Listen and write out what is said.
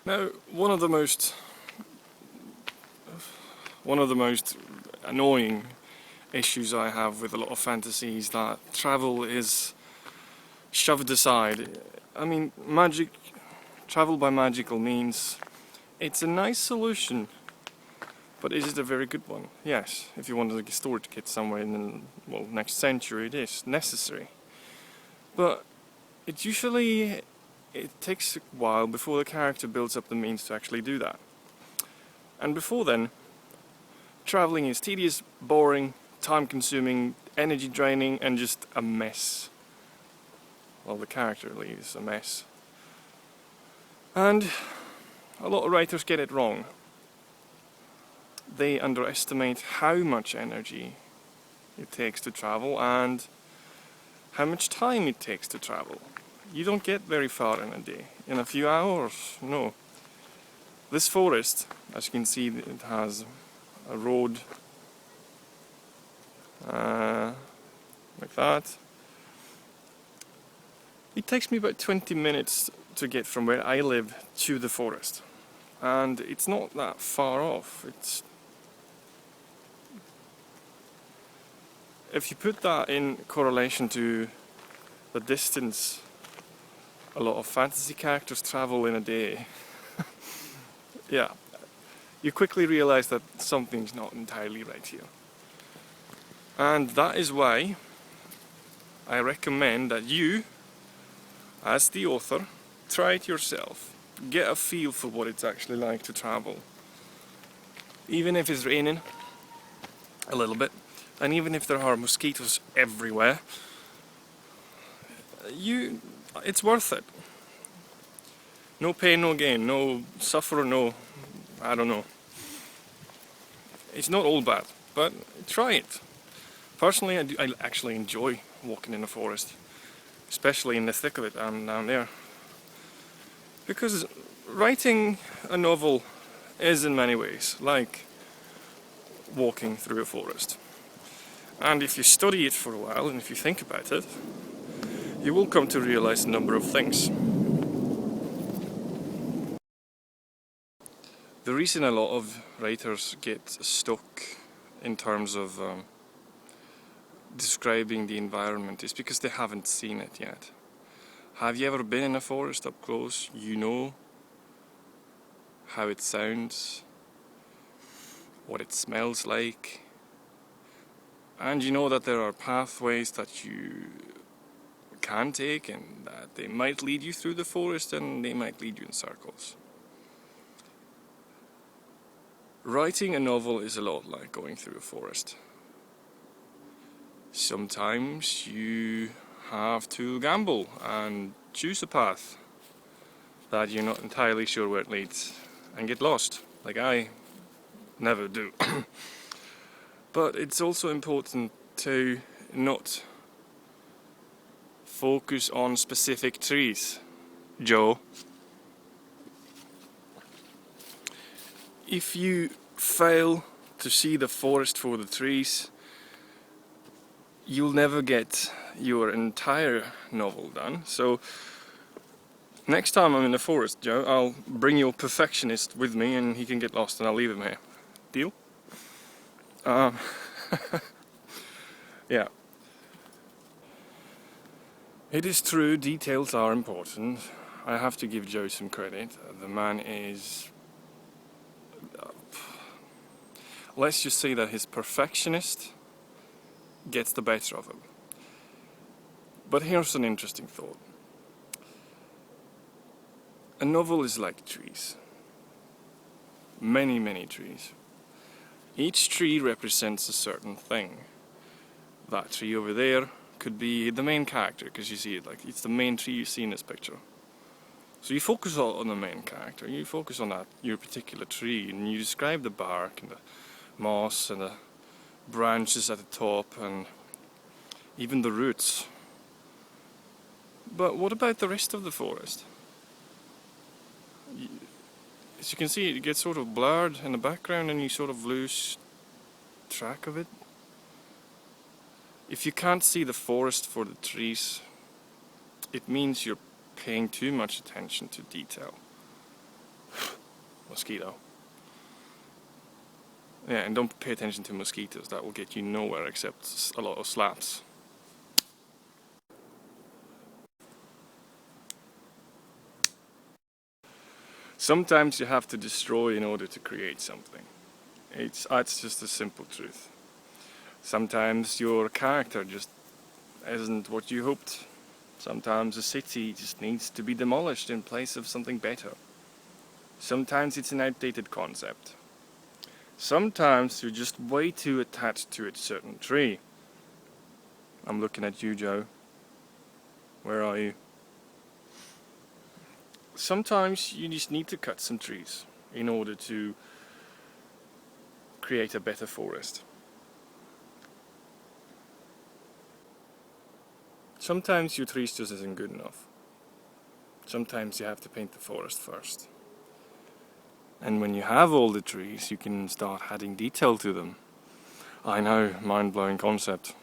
Now, one of the most annoying issues I have with a lot of fantasy is that travel is shoved aside. I mean, travel by magical means, it's a nice solution, but is it a very good one? Yes, if you want to store to get somewhere in the next century, it is necessary. But it takes a while before the character builds up the means to actually do that. And before then, traveling is tedious, boring, time-consuming, energy-draining, and just a mess. Well, the character leaves a mess. And a lot of writers get it wrong. They underestimate how much energy it takes to travel and how much time it takes to travel. You don't get very far in a day. In a few hours, no. This forest, as you can see, it has a road like that. It takes me about 20 minutes to get from where I live to the forest. And it's not that far off. If you put that in correlation to the distance a lot of fantasy characters travel in a day, yeah, you quickly realize that something's not entirely right here. And that is why I recommend that you, as the author, try it yourself. Get a feel for what it's actually like to travel. Even if it's raining a little bit, and even if there are mosquitoes everywhere, it's worth it. No pain, no gain, no suffer, no, I don't know. It's not all bad, but try it. Personally, I actually enjoy walking in the forest, especially in the thick of it down there. Because writing a novel is in many ways like walking through a forest. And if you study it for a while and if you think about it, you will come to realize a number of things. The reason a lot of writers get stuck in terms of describing the environment is because they haven't seen it yet. Have you ever been in a forest up close? You know how it sounds, what it smells like, and you know that there are pathways that you can take and that they might lead you through the forest and they might lead you in circles. Writing a novel is a lot like going through a forest. Sometimes you have to gamble and choose a path that you're not entirely sure where it leads and get lost, like I never do. But it's also important to not focus on specific trees, Joe. If you fail to see the forest for the trees, you'll never get your entire novel done. So next time I'm in the forest, Joe, I'll bring your perfectionist with me and he can get lost and I'll leave him here. Deal? Yeah. It is true, details are important. I have to give Joe some credit. The man is... let's just say that his perfectionist gets the better of him. But here's an interesting thought. A novel is like trees. Many, many trees. Each tree represents a certain thing. That tree over there could be the main character, because you see it like it's the main tree you see in this picture. So you focus on the main character, you focus on your particular tree, and you describe the bark and the moss and the branches at the top and even the roots. But what about the rest of the forest? As you can see, it gets sort of blurred in the background and you sort of lose track of it. If you can't see the forest for the trees, it means you're paying too much attention to detail. mosquito. Yeah, and don't pay attention to mosquitoes, that will get you nowhere except a lot of slaps. Sometimes you have to destroy in order to create something. It's just a simple truth. Sometimes your character just isn't what you hoped. Sometimes a city just needs to be demolished in place of something better. Sometimes it's an outdated concept. Sometimes you're just way too attached to a certain tree. I'm looking at you, Joe. Where are you? Sometimes you just need to cut some trees in order to create a better forest. Sometimes your trees just isn't good enough. Sometimes you have to paint the forest first. And when you have all the trees, you can start adding detail to them. I know, mind-blowing concept.